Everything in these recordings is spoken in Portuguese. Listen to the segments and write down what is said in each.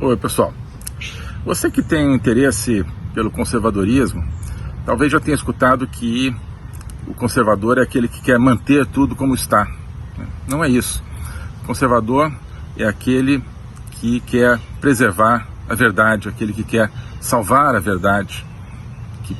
Oi, pessoal. Você que tem interesse pelo conservadorismo, talvez já tenha escutado que o conservador é aquele que quer manter tudo como está. Não é isso. O conservador é aquele que quer preservar a verdade, aquele que quer salvar a verdade, que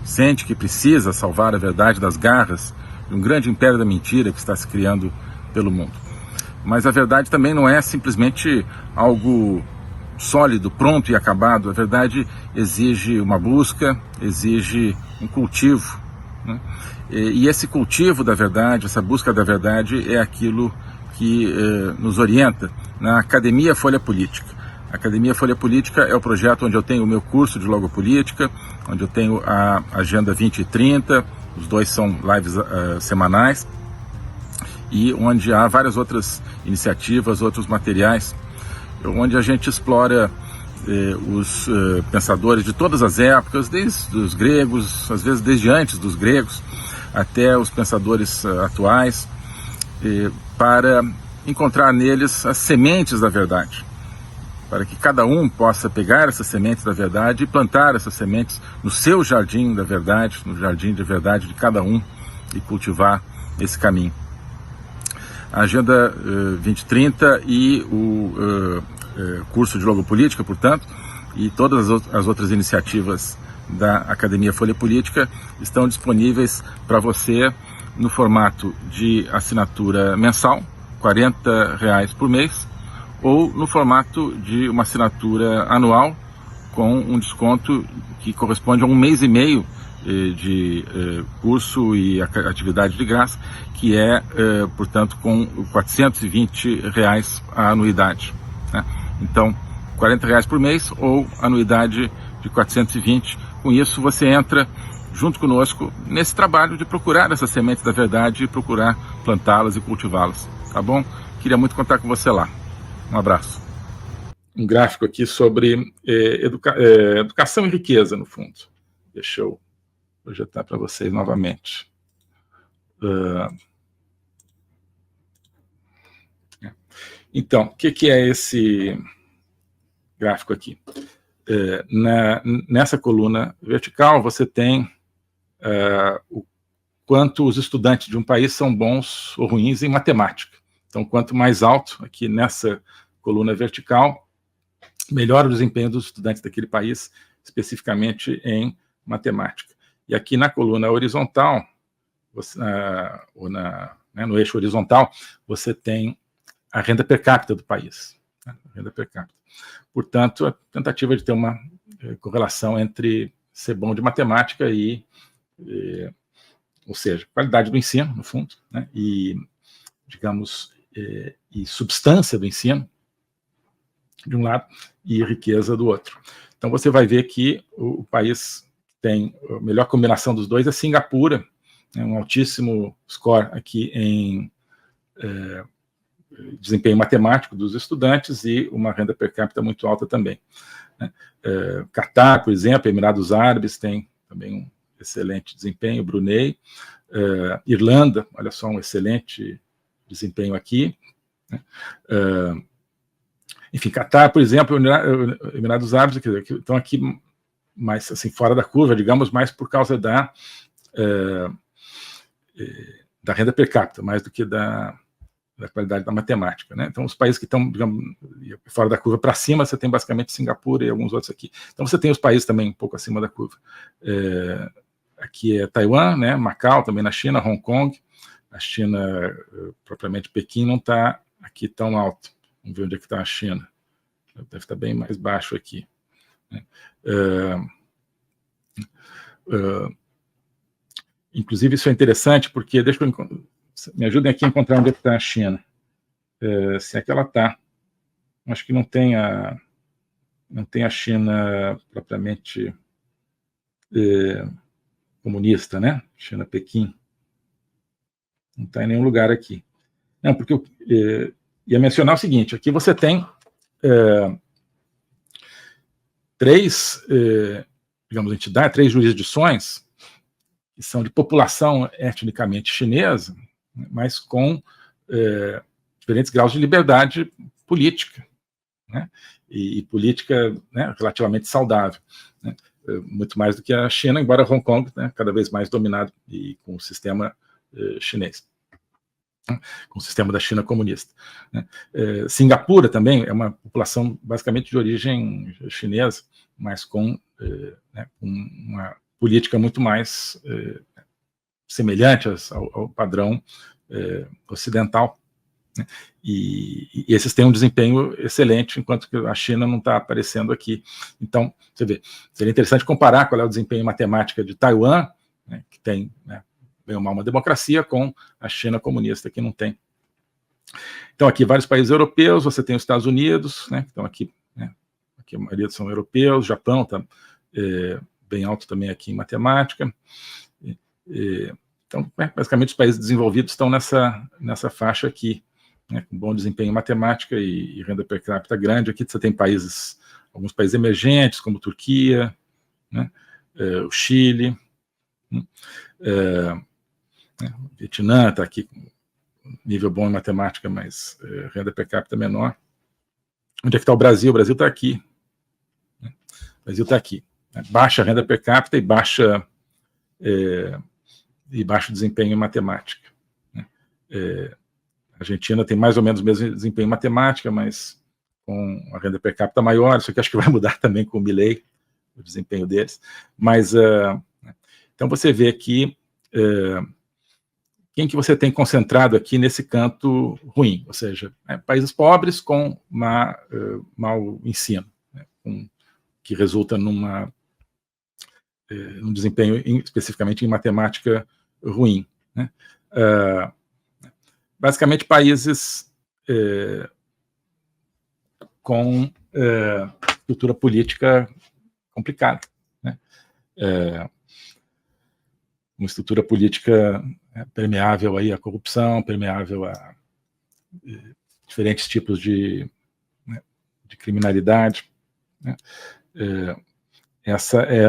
sente que precisa salvar a verdade das garras de um grande império da mentira que está se criando pelo mundo. Mas a verdade também não é simplesmente algo sólido, pronto e acabado. A verdade exige uma busca, exige um cultivo, né? E esse cultivo da verdade, essa busca da verdade é aquilo que nos orienta na Academia Folha Política. A Academia Folha Política é o projeto onde eu tenho o meu curso de logopolítica, onde eu tenho a Agenda 2030, os dois são lives semanais, e onde há várias outras iniciativas, outros materiais, onde a gente explora os pensadores de todas as épocas, desde os gregos, às vezes desde antes dos gregos, até os pensadores atuais, para encontrar neles as sementes da verdade, para que cada um possa pegar essas sementes da verdade e plantar essas sementes no seu jardim da verdade, no jardim de verdade de cada um, e cultivar esse caminho. A Agenda 2030 e o curso de logopolítica, portanto, e todas as outras iniciativas da Academia Folha Política estão disponíveis para você no formato de assinatura mensal, R$40 por mês, ou no formato de uma assinatura anual com um desconto que corresponde a 1 mês e meio de curso e atividade de graça, que é, portanto, com R$420 a anuidade, né? Então, R$40 por mês ou anuidade de 420. Com isso, você entra junto conosco nesse trabalho de procurar essas sementes da verdade e procurar plantá-las e cultivá-las, tá bom? Queria muito contar com você lá. Um abraço. Um gráfico aqui sobre educação e riqueza, no fundo. Deixa eu projetar para vocês novamente. Então, o que é esse gráfico aqui? Nessa coluna vertical, você tem o quanto os estudantes de um país são bons ou ruins em matemática. Então, quanto mais alto, aqui nessa coluna vertical, melhor o desempenho dos estudantes daquele país, especificamente em matemática. E aqui na coluna horizontal, no eixo horizontal, você tem a renda per capita do país. Né? A renda per capita. Portanto, a tentativa de ter uma correlação entre ser bom de matemática ou seja, qualidade do ensino, no fundo, né? E, digamos, e substância do ensino, de um lado, e riqueza do outro. Então, você vai ver que o país tem a melhor combinação dos dois é Singapura, né, um altíssimo score aqui em desempenho matemático dos estudantes e uma renda per capita muito alta também. Né. Catar, por exemplo, Emirados Árabes tem também um excelente desempenho, Brunei, Irlanda, olha só, um excelente desempenho aqui. Né. Enfim, Catar, por exemplo, Emirados Árabes, estão aqui mais assim, fora da curva, digamos, mais por causa da renda per capita, mais do que da qualidade da matemática, né? Então, os países que estão, digamos, fora da curva para cima, você tem basicamente Singapura e alguns outros aqui. Então, você tem os países também um pouco acima da curva. Aqui é Taiwan, né? Macau, também na China, Hong Kong. A China, propriamente Pequim, não está aqui tão alto. Vamos ver onde é que está a China. Deve estar bem mais baixo aqui. Inclusive, isso é interessante, porque me ajudem aqui a encontrar onde é que está a China. Se é que ela está. Acho que não tem a China propriamente comunista, né? China, Pequim. Não está em nenhum lugar aqui. Não, porque eu ia mencionar o seguinte, aqui você tem três jurisdições que são de população etnicamente chinesa, mas com diferentes graus de liberdade política. né, e política, né, relativamente saudável, né, muito mais do que a China, embora Hong Kong, né, cada vez mais dominado e com o sistema chinês, com o sistema da China comunista, né. Singapura também é uma população basicamente de origem chinesa, mas com, né, uma política muito mais semelhante ao padrão ocidental, né? E esses têm um desempenho excelente, enquanto que a China não está aparecendo aqui. Então, você vê, seria interessante comparar qual é o desempenho em matemática de Taiwan, né, que tem, né, bem ou mal uma democracia, com a China comunista, que não tem. Então, aqui, vários países europeus, você tem os Estados Unidos, né, que estão aqui, né, aqui a maioria são europeus, Japão está bem alto também aqui em matemática. Então, basicamente, os países desenvolvidos estão nessa faixa aqui, né, com bom desempenho em matemática e renda per capita grande. Aqui você tem países, alguns países emergentes, como Turquia, né, o Chile, o Vietnã está aqui com nível bom em matemática, mas renda per capita menor. Onde é que está o Brasil? O Brasil está aqui. Né? O Brasil está aqui. Né? Baixa renda per capita e baixo desempenho em matemática. Né? A Argentina tem mais ou menos o mesmo desempenho em matemática, mas com a renda per capita maior. Isso aqui acho que vai mudar também com o Milei, o desempenho deles. Mas, então você vê aqui quem que você tem concentrado aqui nesse canto ruim, ou seja, países pobres com mau ensino, né, que resulta num desempenho especificamente em matemática ruim, né. Basicamente países com estrutura política complicada, né. Uma estrutura política permeável aí à corrupção, permeável a diferentes tipos de criminalidade, né. Essa é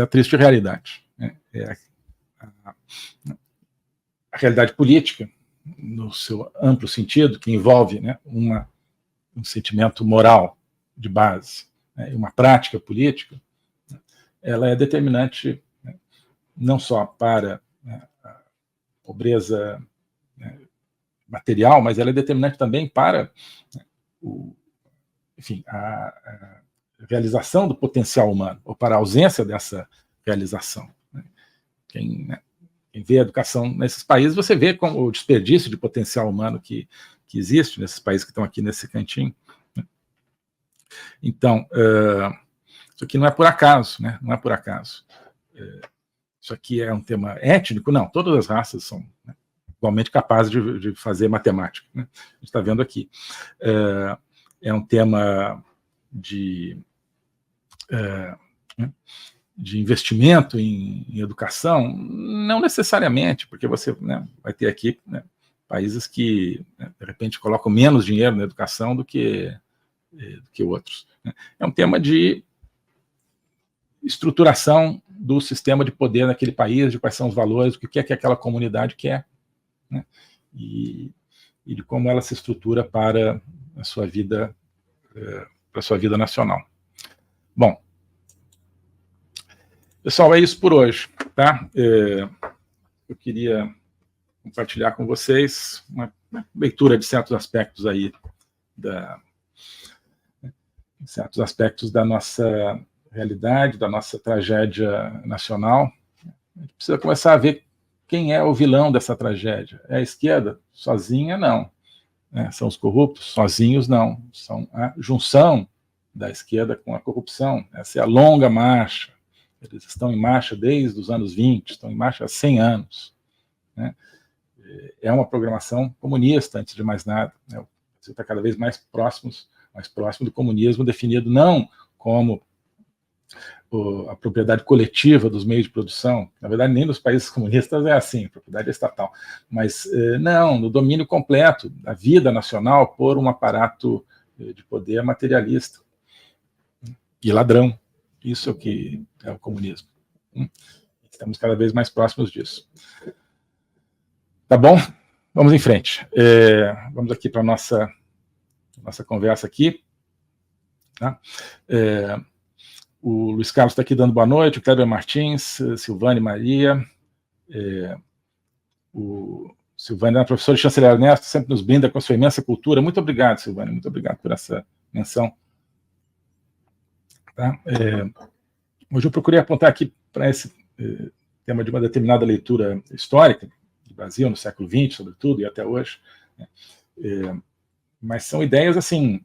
a triste realidade, né. A realidade política, no seu amplo sentido, que envolve, né, um sentimento moral de base, né, e uma prática política, ela é determinante, né, não só para, né, a pobreza, né, material, mas ela é determinante também para, né, enfim, a realização do potencial humano, ou para a ausência dessa realização. Né. Quem vê a educação nesses países, você vê como o desperdício de potencial humano que existe nesses países que estão aqui nesse cantinho. Né. Então, isso aqui não é por acaso, né? Não é por acaso. Isso aqui é um tema étnico? Não, todas as raças são, né, igualmente capazes de fazer matemática, né? A gente está vendo aqui. É um tema de investimento em educação? Não necessariamente, porque você, né, vai ter aqui, né, países que, né, de repente colocam menos dinheiro na educação do que outros. Né? É um tema de estruturação do sistema de poder naquele país, de quais são os valores, o que é que aquela comunidade quer, né? E de como ela se estrutura para a sua vida, nacional. Bom, pessoal, é isso por hoje, tá? Eu queria compartilhar com vocês uma leitura de certos aspectos aí certos aspectos da nossa realidade, da nossa tragédia nacional. A gente precisa começar a ver quem é o vilão dessa tragédia. É a esquerda? Sozinha, não. São os corruptos? Sozinhos, não. São a junção da esquerda com a corrupção. Essa é a longa marcha. Eles estão em marcha desde os anos 20, estão em marcha há 100 anos. Né? É uma programação comunista, antes de mais nada. Né? O Brasil está cada vez mais próximo do comunismo, definido não como a propriedade coletiva dos meios de produção. Na verdade, nem nos países comunistas é assim, a propriedade é estatal. Mas não, no domínio completo da vida nacional por um aparato de poder materialista e ladrão. Isso é o que é o comunismo. Estamos cada vez mais próximos disso. Tá bom? Vamos em frente. Vamos aqui para a nossa conversa aqui. Tá? O Luiz Carlos está aqui dando boa noite, o Kleber Martins, Silvane Maria, o Silvane, professor e chanceler Ernesto, sempre nos brinda com a sua imensa cultura. Muito obrigado, Silvane, muito obrigado por essa menção. Tá? Hoje eu procurei apontar aqui para esse tema de uma determinada leitura histórica do Brasil, no século XX, sobretudo, e até hoje. Mas são ideias, assim,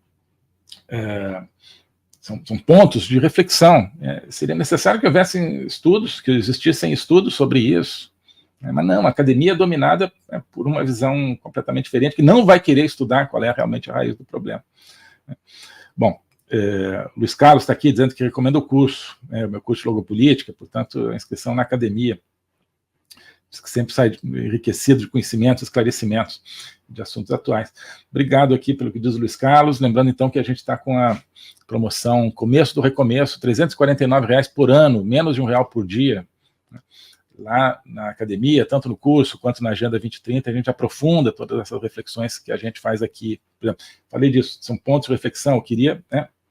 são pontos de reflexão. Seria necessário que houvessem estudos, que existissem estudos sobre isso. Mas não, a academia é dominada por uma visão completamente diferente, que não vai querer estudar qual é realmente a raiz do problema. Bom, Luiz Carlos está aqui dizendo que recomenda o curso, o meu curso de Logopolítica, portanto, a inscrição na academia, que sempre sai enriquecido de conhecimentos, esclarecimentos de assuntos atuais. Obrigado aqui pelo que diz o Luiz Carlos, lembrando então que a gente está com a promoção Começo do Recomeço, R$ 349 por ano, menos de R$1 por dia, lá na academia, tanto no curso quanto na Agenda 2030, a gente aprofunda todas essas reflexões que a gente faz aqui. Por exemplo, falei disso, são pontos de reflexão,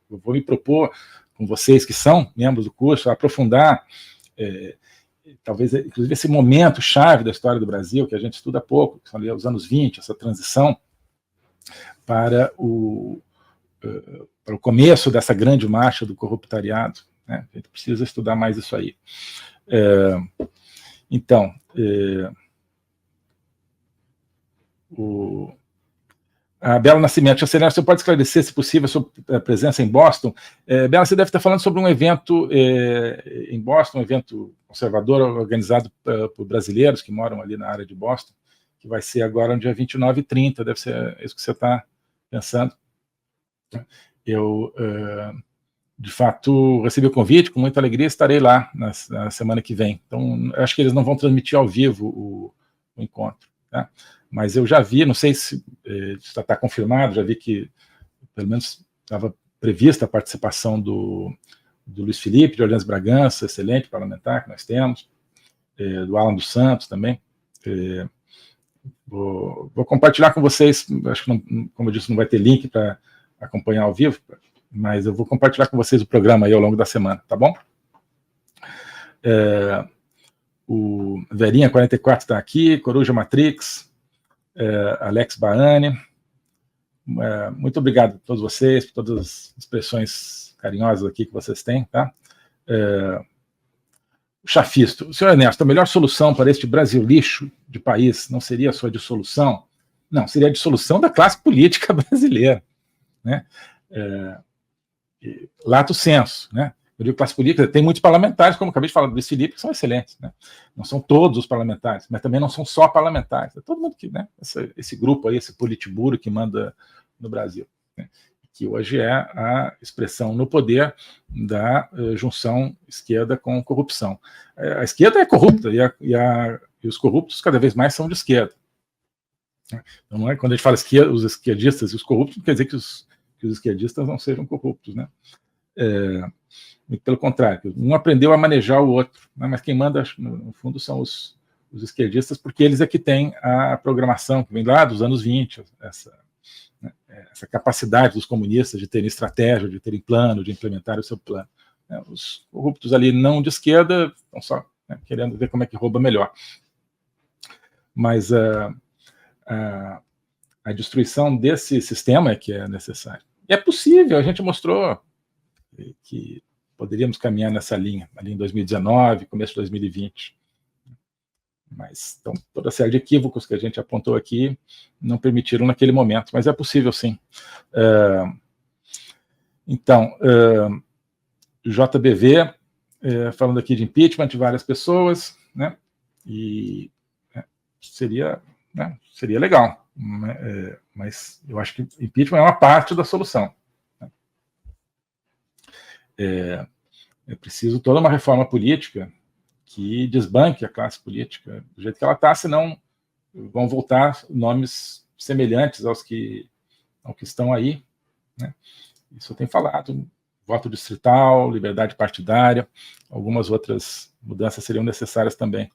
eu vou me propor com vocês que são membros do curso, a aprofundar, talvez, inclusive, esse momento chave da história do Brasil, que a gente estuda pouco, que são ali os anos 20, essa transição para o começo dessa grande marcha do corruptariado. A gente precisa estudar mais isso aí. Então, a Bela Nascimento, chanceler, você pode esclarecer, se possível, a sua presença em Boston? Bela, você deve estar falando sobre um evento em Boston, um evento conservador organizado por brasileiros que moram ali na área de Boston, que vai ser agora no dia 29 e 30, deve ser isso que você está pensando. Eu, de fato, recebi o convite, com muita alegria, estarei lá na semana que vem. Então, acho que eles não vão transmitir ao vivo o encontro, tá? Mas eu já vi, não sei se está confirmado, já vi que, pelo menos, estava prevista a participação do Luiz Felipe, de Orleans Bragança, excelente parlamentar que nós temos, do Alan dos Santos também. Vou compartilhar com vocês, acho que, não, como eu disse, não vai ter link para acompanhar ao vivo, mas eu vou compartilhar com vocês o programa aí ao longo da semana, tá bom? O Verinha 44 está aqui, Coruja Matrix, Alex Baane, muito obrigado a todos vocês, por todas as expressões carinhosas aqui que vocês têm, tá? O Chafisto, senhor Ernesto, a melhor solução para este Brasil lixo de país não seria a sua dissolução? Não, seria a dissolução da classe política brasileira, né? Lato sensu, né? Eu digo classe política, tem muitos parlamentares, como eu acabei de falar do Luiz Felipe, que são excelentes, né? Não são todos os parlamentares, mas também não são só parlamentares. É todo mundo que, né? Esse grupo aí, esse politburo que manda no Brasil, né? Que hoje é a expressão no poder da junção esquerda com corrupção. A esquerda é corrupta e os corruptos cada vez mais são de esquerda. Então, não é, quando a gente fala os esquerdistas e os corruptos, não quer dizer que os esquerdistas não sejam corruptos, né? Pelo contrário, um aprendeu a manejar o outro, né? Mas quem manda, no fundo, são os esquerdistas, porque eles é que têm a programação, que vem lá dos anos 20, essa capacidade dos comunistas de terem estratégia, de terem plano, de implementar o seu plano. Os corruptos ali não de esquerda estão só querendo ver como é que rouba melhor. Mas a destruição desse sistema é que é necessária. E é possível, a gente mostrou que poderíamos caminhar nessa linha, ali em 2019, começo de 2020. Mas então, toda a série de equívocos que a gente apontou aqui não permitiram naquele momento, mas é possível sim. Então, JBV, falando aqui de impeachment de várias pessoas, né? E seria legal, mas eu acho que impeachment é uma parte da solução. É preciso toda uma reforma política que desbanque a classe política do jeito que ela está, senão vão voltar nomes semelhantes ao que estão aí, né? Isso eu tenho falado voto distrital, liberdade partidária, algumas outras mudanças seriam necessárias também.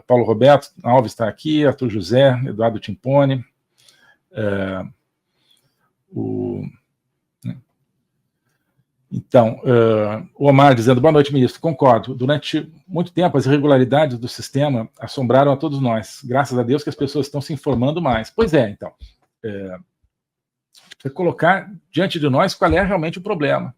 Paulo Roberto Alves está aqui, Arthur José, Eduardo Timpone, Então, o Omar dizendo, boa noite, ministro, concordo. Durante muito tempo, as irregularidades do sistema assombraram a todos nós. Graças a Deus que as pessoas estão se informando mais. Pois é, então, precisa colocar diante de nós qual é realmente o problema.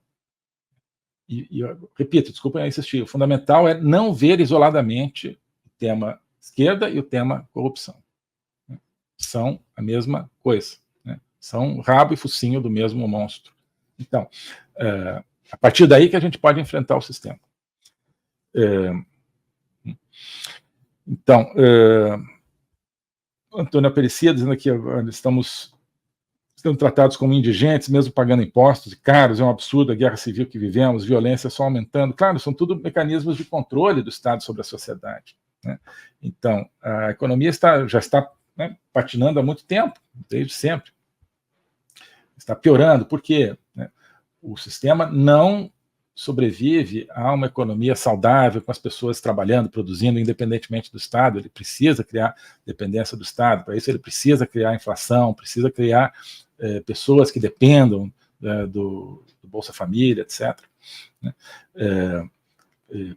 E eu repito, desculpa eu insistir, o fundamental é não ver isoladamente o tema esquerda e o tema corrupção. São a mesma coisa, né? São rabo e focinho do mesmo monstro. Então, a partir daí que a gente pode enfrentar o sistema. Então, Antônio Aparecida dizendo que estamos sendo tratados como indigentes, mesmo pagando impostos caros, é um absurdo a guerra civil que vivemos, violência só aumentando. Claro, são tudo mecanismos de controle do Estado sobre a sociedade, né? Então, a economia já está, né, patinando há muito tempo, desde sempre. Está piorando, por quê? O sistema não sobrevive a uma economia saudável, com as pessoas trabalhando, produzindo, independentemente do Estado. Ele precisa criar dependência do Estado. Para isso, ele precisa criar inflação, precisa criar pessoas que dependam do Bolsa Família, etc.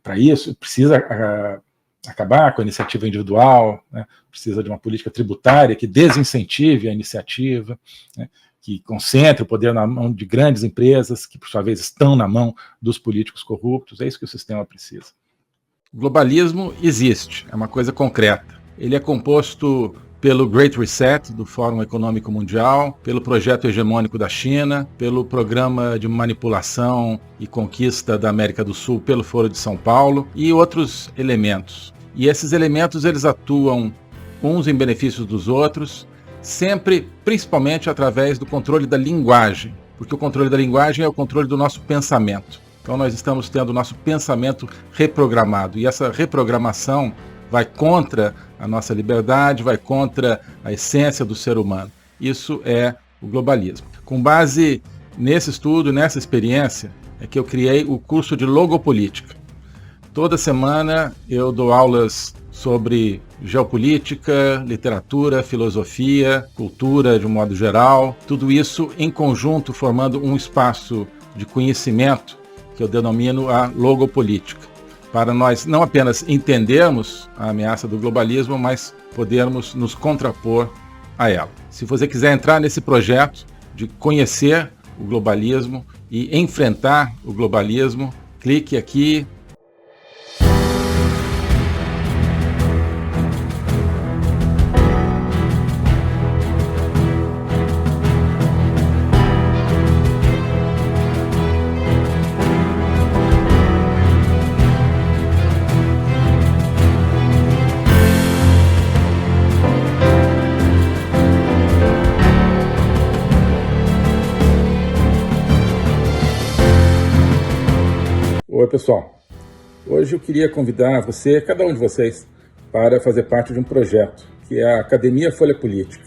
Para isso, precisa acabar com a iniciativa individual, né? Precisa de uma política tributária que desincentive a iniciativa, né? Que concentre o poder na mão de grandes empresas, que, por sua vez, estão na mão dos políticos corruptos. É isso que o sistema precisa. O globalismo existe, é uma coisa concreta. Ele é composto pelo Great Reset, do Fórum Econômico Mundial, pelo projeto hegemônico da China, pelo programa de manipulação e conquista da América do Sul pelo Foro de São Paulo e outros elementos. E esses elementos, eles atuam uns em benefício dos outros, sempre, principalmente através do controle da linguagem, porque o controle da linguagem é o controle do nosso pensamento. Então nós estamos tendo o nosso pensamento reprogramado, e essa reprogramação vai contra a nossa liberdade, vai contra a essência do ser humano. Isso é o globalismo. Com base nesse estudo, nessa experiência, é que eu criei o curso de Logopolítica. Toda semana eu dou aulas sobre geopolítica, literatura, filosofia, cultura de um modo geral, tudo isso em conjunto formando um espaço de conhecimento que eu denomino a logopolítica, para nós não apenas entendermos a ameaça do globalismo, mas podermos nos contrapor a ela. Se você quiser entrar nesse projeto de conhecer o globalismo e enfrentar o globalismo, clique aqui. Oi, pessoal. Hoje eu queria convidar você, cada um de vocês, para fazer parte de um projeto, que é a Academia Folha Política.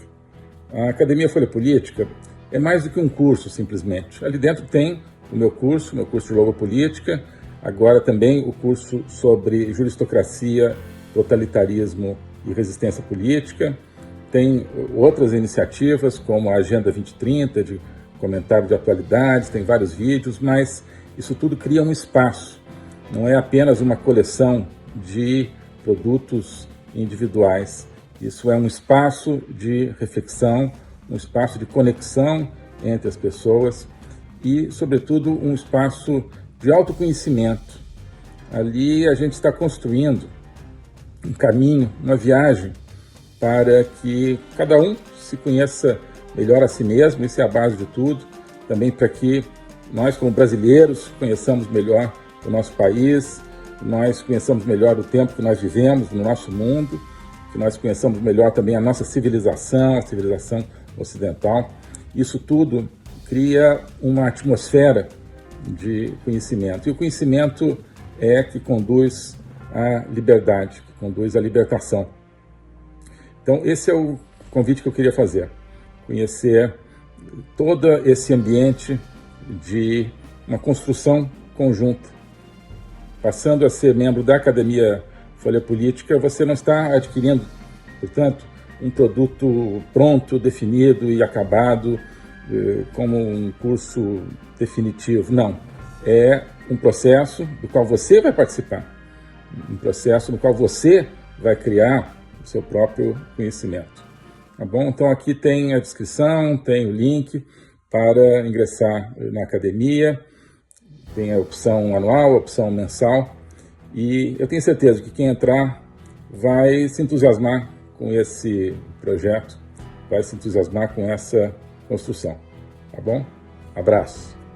A Academia Folha Política é mais do que um curso, simplesmente. Ali dentro tem o meu curso de Logopolítica, agora também o curso sobre juristocracia, totalitarismo e resistência política. Tem outras iniciativas, como a Agenda 2030, de comentário de atualidades, tem vários vídeos, mas isso tudo cria um espaço, não é apenas uma coleção de produtos individuais. Isso é um espaço de reflexão, um espaço de conexão entre as pessoas e, sobretudo, um espaço de autoconhecimento. Ali a gente está construindo um caminho, uma viagem para que cada um se conheça melhor a si mesmo, isso é a base de tudo, também para que nós, como brasileiros, conheçamos melhor o nosso país, nós conheçamos melhor o tempo que nós vivemos no nosso mundo, que nós conheçamos melhor também a nossa civilização, a civilização ocidental. Isso tudo cria uma atmosfera de conhecimento. E o conhecimento é que conduz à liberdade, que conduz à libertação. Então, esse é o convite que eu queria fazer. Conhecer todo esse ambiente de uma construção conjunta. Passando a ser membro da Academia Folha Política, você não está adquirindo, portanto, um produto pronto, definido e acabado, como um curso definitivo. Não. É um processo do qual você vai participar, um processo no qual você vai criar o seu próprio conhecimento. Tá bom? Então aqui tem a descrição, tem o link para ingressar na academia, tem a opção anual, a opção mensal, e eu tenho certeza que quem entrar vai se entusiasmar com esse projeto, vai se entusiasmar com essa construção. Tá bom? Abraço!